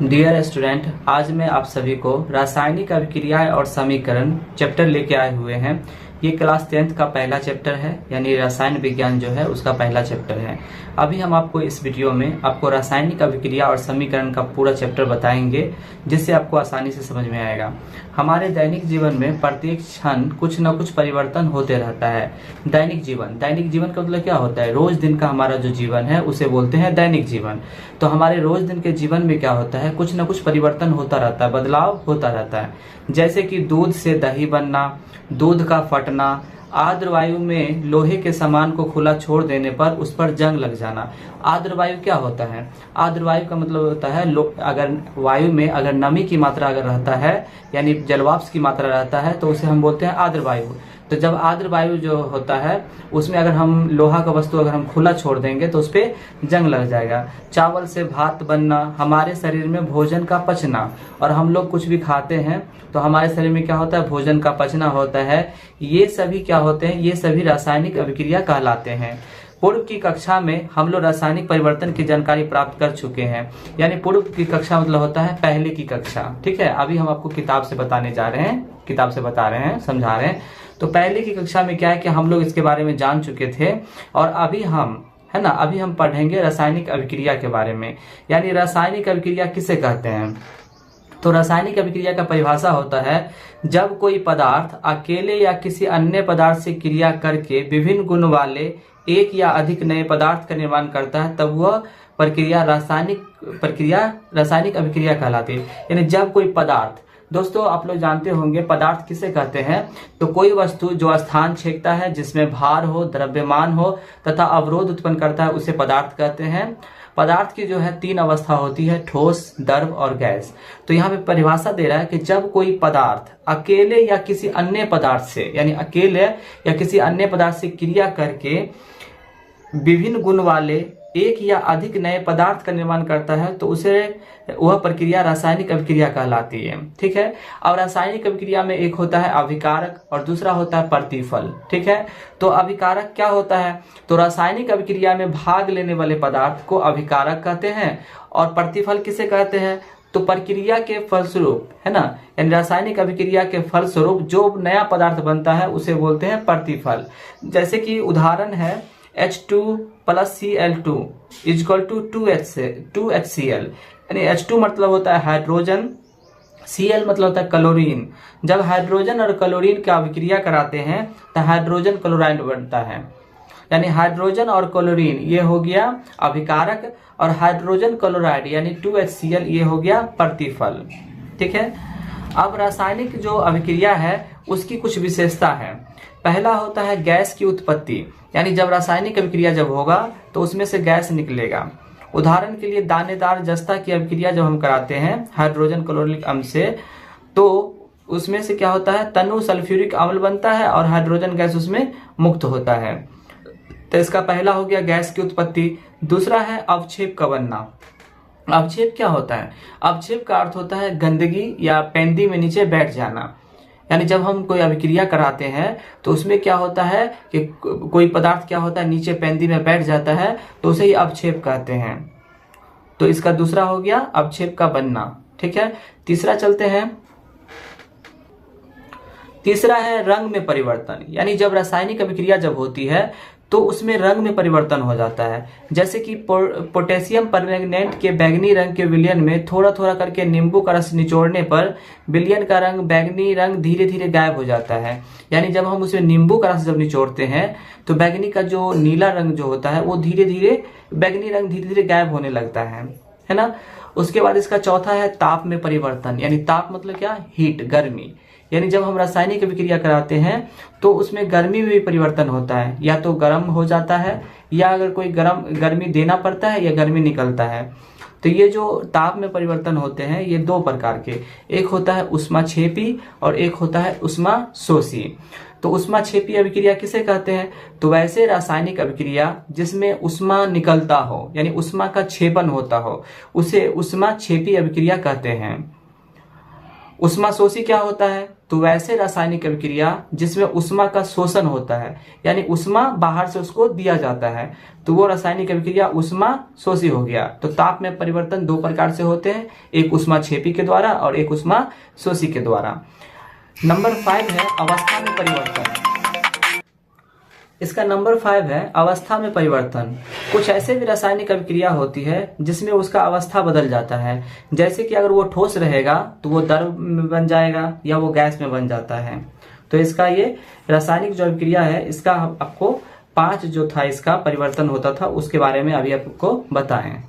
Dear student, आज मैं आप सभी को रासायनिक अभिक्रियाएं और समीकरण चैप्टर लेके आए हुए हैं। ये क्लास 10th का पहला चैप्टर है, यानी रसायन विज्ञान जो है उसका पहला चैप्टर है। अभी हम आपको इस वीडियो में आपको रासायनिक अभिक्रिया और समीकरण का पूरा चैप्टर बताएंगे, जिससे आपको आसानी से समझ में आएगा। हमारे दैनिक जीवन में प्रत्येक क्षण कुछ न कुछ परिवर्तन होते रहता है। दैनिक जीवन का मतलब क्या होता है? रोज दिन का हमारा जो जीवन है उसे बोलते हैं दैनिक जीवन। तो हमारे रोज दिन के जीवन में क्या होता है? कुछ न कुछ परिवर्तन होता रहता है, बदलाव होता रहता है। जैसे कि दूध से दही बनना, दूध का फटना, आर्द्र वायु में लोहे के सामान को खुला छोड़ देने पर उस पर जंग लग जाना। आर्द्र वायु क्या होता है? आर्द्र वायु का मतलब होता है अगर वायु में अगर नमी की मात्रा अगर रहता है, यानी जलवाष्प की मात्रा रहता है, तो उसे हम बोलते हैं आर्द्र वायु। तो जब आर्द्र वायु जो होता है उसमें अगर हम लोहा का वस्तु अगर हम खुला छोड़ देंगे तो उस पर जंग लग जाएगा। चावल से भात बनना, हमारे शरीर में भोजन का पचना, और हम लोग कुछ भी खाते हैं तो हमारे शरीर में क्या होता है? भोजन का पचना होता है। ये सभी क्या होते हैं? ये सभी रासायनिक अभिक्रिया कहलाते हैं। पूर्व की कक्षा में हम लोग रासायनिक परिवर्तन की जानकारी प्राप्त कर चुके हैं, यानी पूर्व की कक्षा मतलब होता है पहले की कक्षा। ठीक है, अभी हम आपको किताब से बताने जा रहे हैं, किताब से बता रहे हैं, समझा रहे हैं। तो पहले की कक्षा में क्या है कि हम लोग इसके बारे में जान चुके थे, और अभी हम पढ़ेंगे रासायनिक अभिक्रिया के बारे में। यानी रासायनिक अभिक्रिया किसे कहते हैं? तो रासायनिक अभिक्रिया का परिभाषा होता है जब कोई पदार्थ अकेले या किसी अन्य पदार्थ से क्रिया करके विभिन्न गुण वाले एक या अधिक नए पदार्थ का निर्माण करता है, तब वह प्रक्रिया रासायनिक अभिक्रिया कहलाती है। यानी जब कोई पदार्थ, दोस्तों आप लोग जानते होंगे पदार्थ किसे कहते हैं? तो कोई वस्तु जो स्थान छेदता है, जिसमें भार हो, द्रव्यमान हो तथा अवरोध उत्पन्न करता है, उसे पदार्थ कहते हैं। पदार्थ की जो है 3 अवस्था होती है, ठोस, द्रव और गैस। तो यहाँ पे परिभाषा दे रहा है कि जब कोई पदार्थ अकेले या किसी अन्य पदार्थ से, यानी अकेले या किसी अन्य पदार्थ से क्रिया करके विभिन्न गुण वाले एक या अधिक नए पदार्थ का निर्माण करता है, तो उसे वह प्रक्रिया रासायनिक अभिक्रिया कहलाती है। ठीक है, और रासायनिक अभिक्रिया में एक होता है अभिकारक और दूसरा होता है प्रतिफल। ठीक है, तो अभिकारक क्या होता है? तो रासायनिक अभिक्रिया में भाग लेने वाले पदार्थ को अभिकारक कहते हैं, और प्रतिफल किसे कहते हैं? तो प्रक्रिया के फलस्वरूप, है ना, यानी रासायनिक अभिक्रिया के फलस्वरूप जो नया पदार्थ बनता है उसे बोलते हैं प्रतिफल। जैसे कि उदाहरण है H2 + Cl2 = 2HCl। यानी H2 मतलब होता है हाइड्रोजन, Cl मतलब होता है क्लोरीन। जब हाइड्रोजन और क्लोरीन की अभिक्रिया कराते हैं तो हाइड्रोजन क्लोराइड बनता है। यानी हाइड्रोजन और क्लोरीन ये हो गया अभिकारक, और हाइड्रोजन क्लोराइड यानी 2HCl ये हो गया प्रतिफल। ठीक है, अब रासायनिक जो अभिक्रिया है उसकी कुछ विशेषता है। पहला होता है गैस की उत्पत्ति, यानी जब रासायनिक अभिक्रिया जब होगा तो उसमें से गैस निकलेगा। उदाहरण के लिए दानेदार जस्ता की अभिक्रिया जब हम कराते हैं हाइड्रोजन क्लोरिक अम्ल से, तो उसमें से क्या होता है? तनु सल्फ्यूरिक अम्ल बनता है और हाइड्रोजन गैस उसमें मुक्त होता है। तो इसका पहला हो गया गैस की उत्पत्ति। दूसरा है अवक्षेप का बनना। अवक्षेप क्या होता है? अवक्षेप का अर्थ होता है गंदगी या पेंदी में नीचे बैठ जाना। यानी जब हम कोई अभिक्रिया कराते हैं तो उसमें क्या होता है कि कोई पदार्थ क्या होता है, नीचे पेंदी में बैठ जाता है, तो उसे ही अवक्षेप कहते हैं। तो इसका दूसरा हो गया अवक्षेप का बनना। ठीक है, तीसरा चलते हैं। तीसरा है रंग में परिवर्तन। यानी जब रासायनिक अभिक्रिया जब होती है तो उसमें रंग में परिवर्तन हो जाता है। जैसे कि पोटेशियम परमैंगनेट के बैंगनी रंग के विलयन में थोड़ा थोड़ा करके नींबू का रस निचोड़ने पर विलयन का रंग, बैंगनी रंग धीरे धीरे गायब हो जाता है। यानी जब हम उसमें नींबू का रस जब निचोड़ते हैं तो बैंगनी का जो नीला रंग जो होता है वो धीरे धीरे, बैंगनी रंग धीरे धीरे गायब होने लगता है ना। उसके बाद इसका चौथा है ताप में परिवर्तन। यानी ताप मतलब क्या? हीट, गर्मी। यानी जब हम रासायनिक अभिक्रिया कराते हैं तो उसमें गर्मी में भी परिवर्तन होता है, या तो गर्म हो जाता है, या अगर कोई गर्मी देना पड़ता है, या गर्मी निकलता है। तो ये जो ताप में परिवर्तन होते हैं ये 2 प्रकार के, एक होता है उष्माक्षेपी और एक होता है उष्माशोषी। तो उष्माक्षेपी अभिक्रिया किसे कहते हैं? तो वैसे रासायनिक अभिक्रिया जिसमें उष्मा निकलता हो, यानी उष्मा का क्षेपण होता हो, उसे उष्माक्षेपी अभिक्रिया कहते हैं। उष्माशोषी क्या होता है? तो वैसे रासायनिक अभिक्रिया जिसमें उष्मा का शोषण होता है, यानी उष्मा बाहर से उसको दिया जाता है, तो वो रासायनिक अभिक्रिया उष्मा शोषी हो गया। तो ताप में परिवर्तन दो प्रकार से होते हैं, एक उष्मा क्षेपी के द्वारा और एक उष्मा शोषी के द्वारा। नंबर 5 है अवस्था में परिवर्तन। इसका नंबर 5 है अवस्था में परिवर्तन। कुछ ऐसे भी रासायनिक अभिक्रिया होती है जिसमें उसका अवस्था बदल जाता है, जैसे कि अगर वो ठोस रहेगा तो वो द्रव में बन जाएगा या वो गैस में बन जाता है। तो इसका ये रासायनिक जो अभिक्रिया है, इसका आपको 5 जो था इसका परिवर्तन होता था, उसके बारे में अभी आपको बताएं।